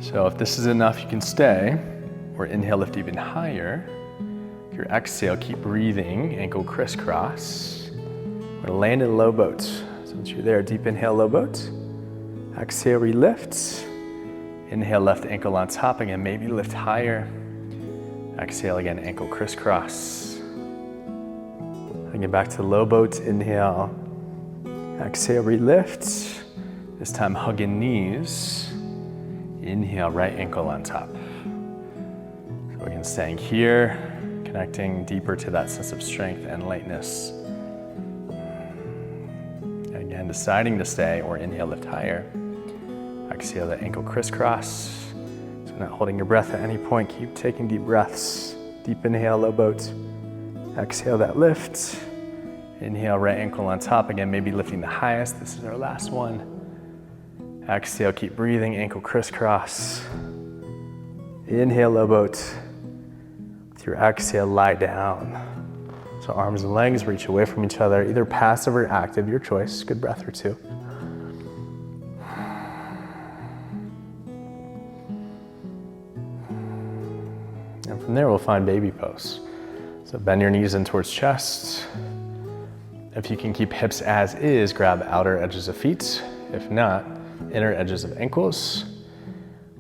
S1: So if this is enough, you can stay, or inhale, lift even higher. Your exhale, keep breathing, ankle crisscross. We're gonna land in a low boat. So once you're there, deep inhale, low boat. Exhale, relift. Inhale, left ankle on top again, maybe lift higher. Exhale again, ankle crisscross. Again, back to low boat, inhale. Exhale, relift. This time, hugging knees. Inhale, right ankle on top. So again, staying here, connecting deeper to that sense of strength and lightness. Again, deciding to stay or inhale, lift higher. Exhale, the ankle crisscross. So not holding your breath at any point, keep taking deep breaths. Deep inhale, low boat. Exhale, that lift. Inhale, right ankle on top. Again, maybe lifting the highest. This is our last one. Exhale, keep breathing, ankle crisscross. Inhale, low boat. With your exhale, lie down. So arms and legs reach away from each other, either passive or active, your choice. Good breath or two. And from there, we'll find baby pose. So bend your knees in towards chest. If you can keep hips as is, grab outer edges of feet. If not, inner edges of ankles,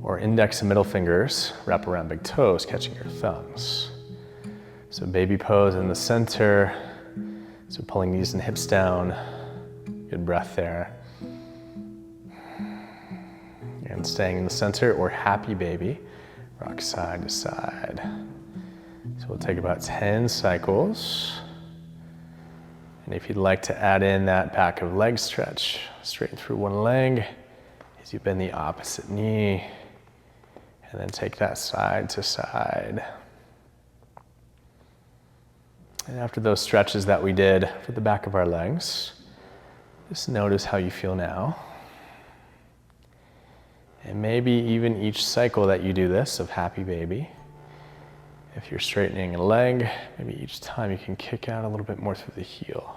S1: or index and middle fingers wrap around big toes, catching your thumbs. So baby pose in the center. So pulling knees and hips down. Good breath there. And staying in the center, or happy baby. Rock side to side. So we'll take about 10 cycles. And if you'd like to add in that back of leg stretch, straighten through one leg as you bend the opposite knee, and then take that side to side. And after those stretches that we did for the back of our legs, just notice how you feel now. And maybe even each cycle that you do this of happy baby, if you're straightening a leg, maybe each time you can kick out a little bit more through the heel.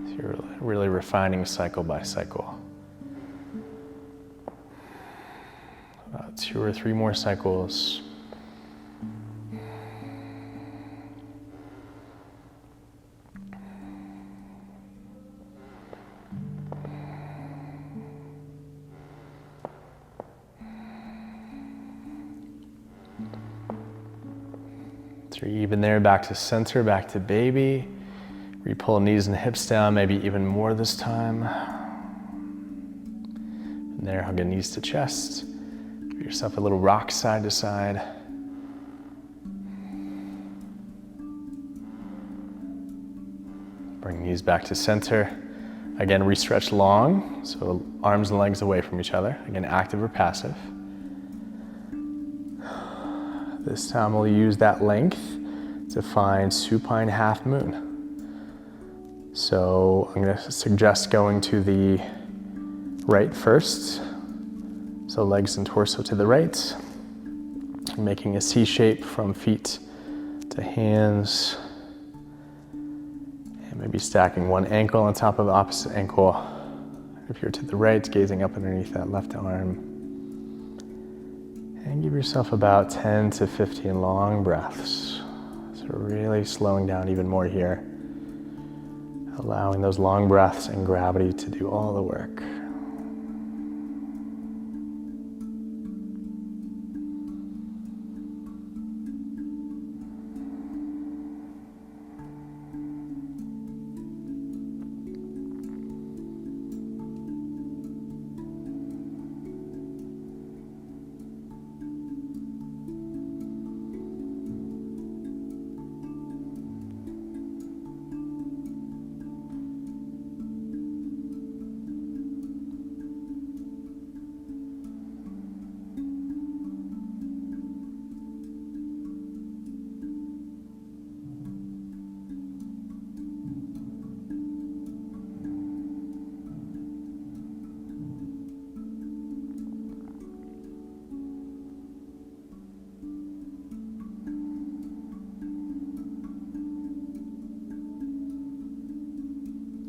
S1: So you're really refining cycle by cycle. About 2 or 3 more cycles. So you're even there, back to center, back to baby. Re-pull knees and hips down, maybe even more this time. From there, hug your knees to chest. Give yourself a little rock side to side. Bring knees back to center. Again, re-stretch long, so arms and legs away from each other. Again, active or passive. This time we'll use that length to find supine half moon. So I'm going to suggest going to the right first. So legs and torso to the right. Making a C shape from feet to hands. And maybe stacking one ankle on top of the opposite ankle. If you're to the right, gazing up underneath that left arm. And give yourself about 10 to 15 long breaths. So really slowing down even more here. Allowing those long breaths and gravity to do all the work.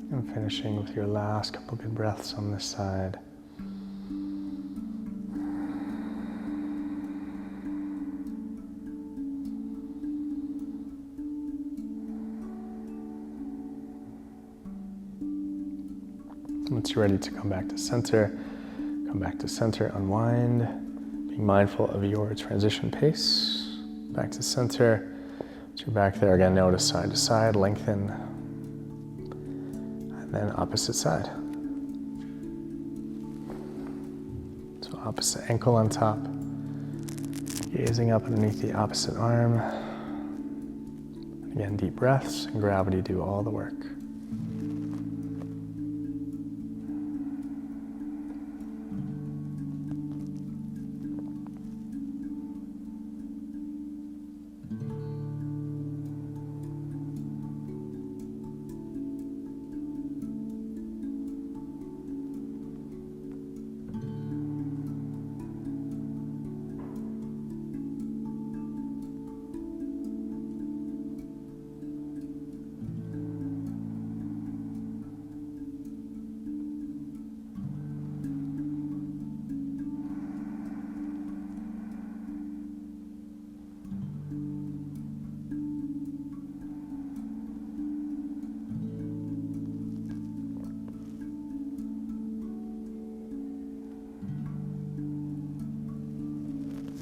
S1: And finishing with your last couple good breaths on this side. Once you're ready to come back to center, unwind, being mindful of your transition pace. Back to center. Once you're back there, again, notice side to side, lengthen. And then opposite side. So opposite ankle on top. Gazing up underneath the opposite arm. Again, deep breaths and gravity do all the work.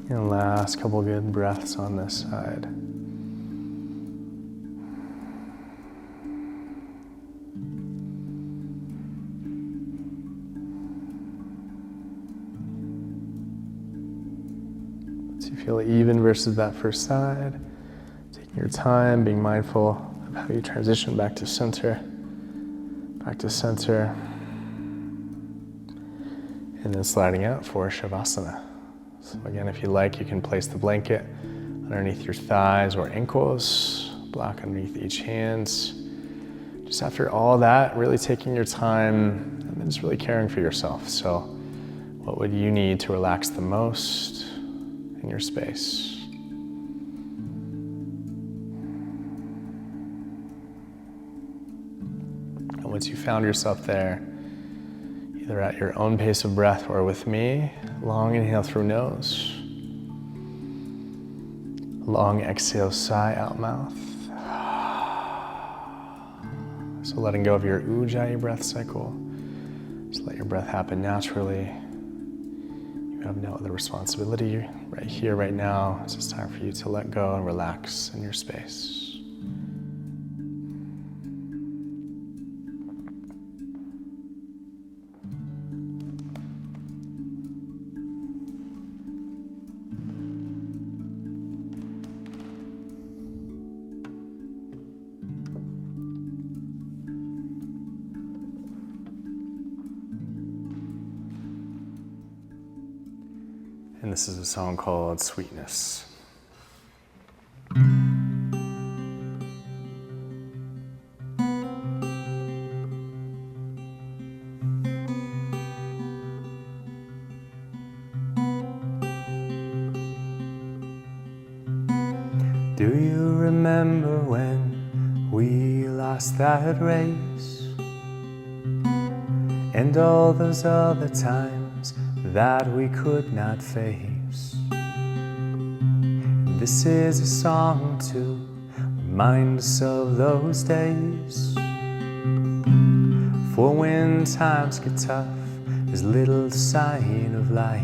S1: And last couple good breaths on this side. So you feel even versus that first side. Taking your time, being mindful of how you transition back to center. Back to center. And then sliding out for Shavasana. So again, if you like, you can place the blanket underneath your thighs or ankles, block underneath each hand. Just after all that, really taking your time and then just really caring for yourself. So what would you need to relax the most in your space? And once you found yourself there, either at your own pace of breath or with me, long inhale through nose. Long exhale, sigh out mouth. So letting go of your Ujjayi breath cycle. Just let your breath happen naturally. You have no other responsibility right here, right now. It's just time for you to let go and relax in your space. and this is a song called Sweetness. Do you remember when we lost that race? And all those other times that we could not face? This is a song to remind us of those days. For when times get tough, there's little sign of life.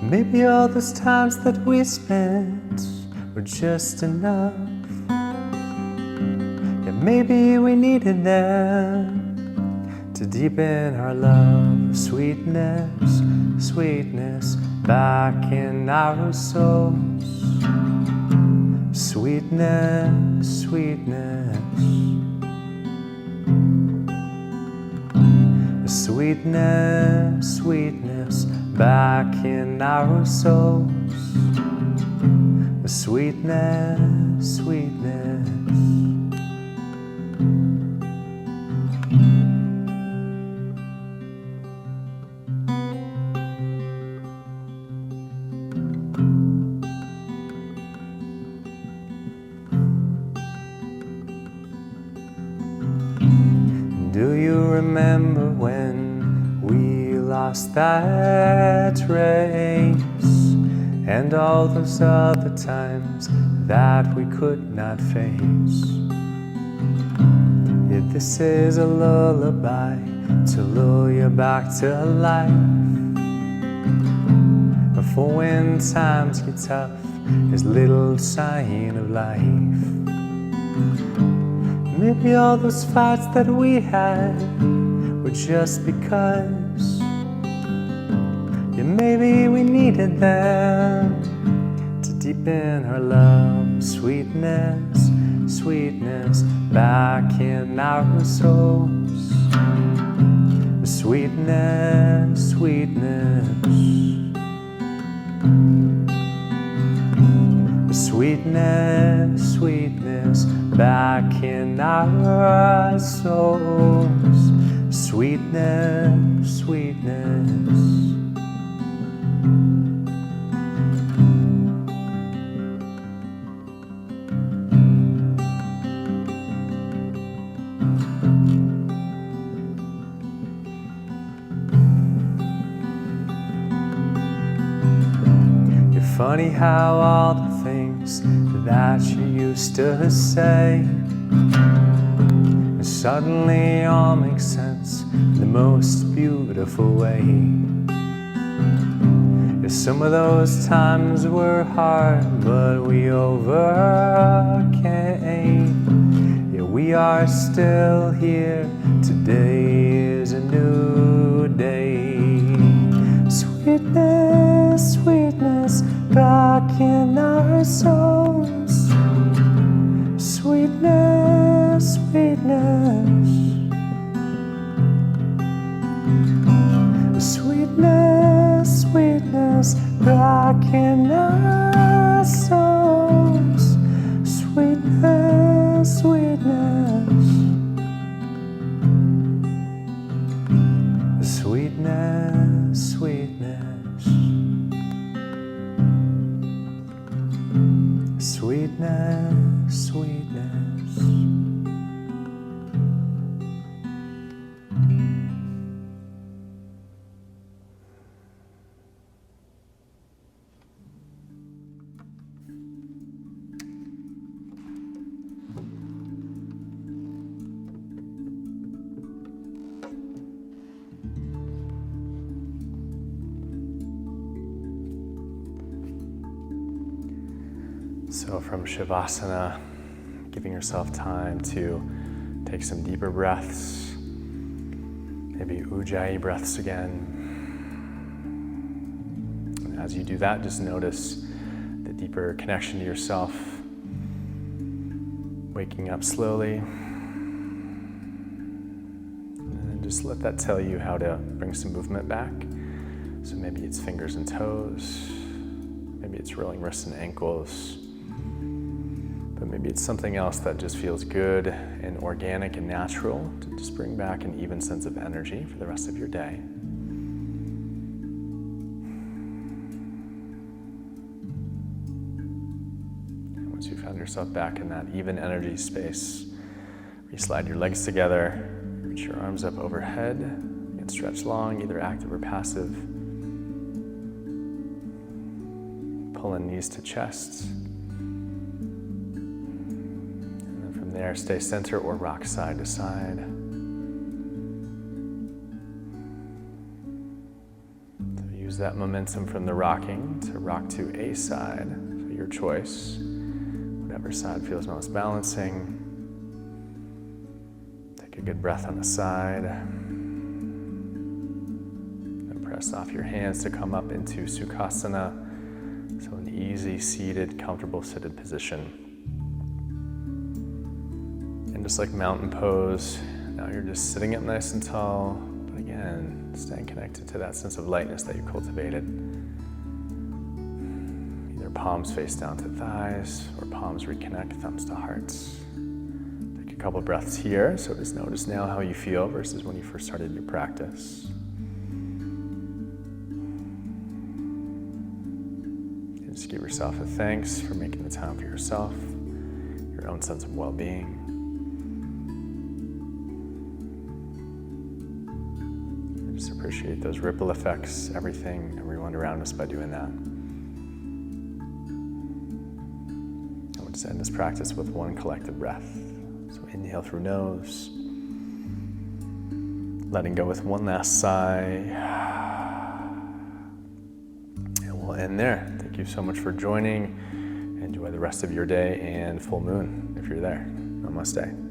S1: Maybe all those times that we spent were just enough. Yeah, maybe we needed them to deepen our love. Sweetness, sweetness back in our souls. Sweetness, sweetness. Sweetness, sweetness back in our souls. Sweetness, sweetness. Do you remember when we lost that race? And all those other times that we could not face? Yeah, this is a lullaby to lure you back to life. For when times get tough, there's little sign of life. Maybe all those fights that we had were just because, yeah, maybe we needed them to deepen our love. Sweetness, sweetness back in our souls. Sweetness, sweetness. Sweetness, sweetness back in our souls. Sweetness, sweetness. You're funny how all the things that you used to say suddenly all make sense in the most beautiful way. Yeah, some of those times were hard, but we overcame. Yeah, we are still here. Today is a new day. Sweetness, sweetness back in our souls. Sweetness, sweetness. Sweetness, sweetness back in our souls. Sweetness, sweetness. Sweetness, sweetness. Sweetness, sweetness. So from Shavasana, giving yourself time to take some deeper breaths, maybe Ujjayi breaths again. And as you do that, just notice the deeper connection to yourself, waking up slowly. And just let that tell you how to bring some movement back. So maybe it's fingers and toes, maybe it's rolling wrists and ankles, but maybe it's something else that just feels good and organic and natural to just bring back an even sense of energy for the rest of your day. And once you found yourself back in that even energy space, you slide your legs together, reach your arms up overhead, and stretch long, either active or passive. Pull in knees to chest. And then from there, stay center or rock side to side. So use that momentum from the rocking to rock to a side, so your choice, whatever side feels most balancing. Take a good breath on the side. And press off your hands to come up into Sukhasana. So an easy, seated, comfortable seated position. And just like mountain pose, now you're just sitting up nice and tall, but again, staying connected to that sense of lightness that you cultivated. Either palms face down to thighs, or palms reconnect, thumbs to hearts. Take a couple breaths here, so just notice now how you feel versus when you first started your practice. Just give yourself a thanks for making the time for yourself, your own sense of well-being. Just appreciate those ripple effects, everything, everyone around us by doing that. I would just end this practice with one collective breath. So inhale through nose, letting go with one last sigh. And we'll end there. Thank you so much for joining. Enjoy the rest of your day and full moon if you're there. Namaste.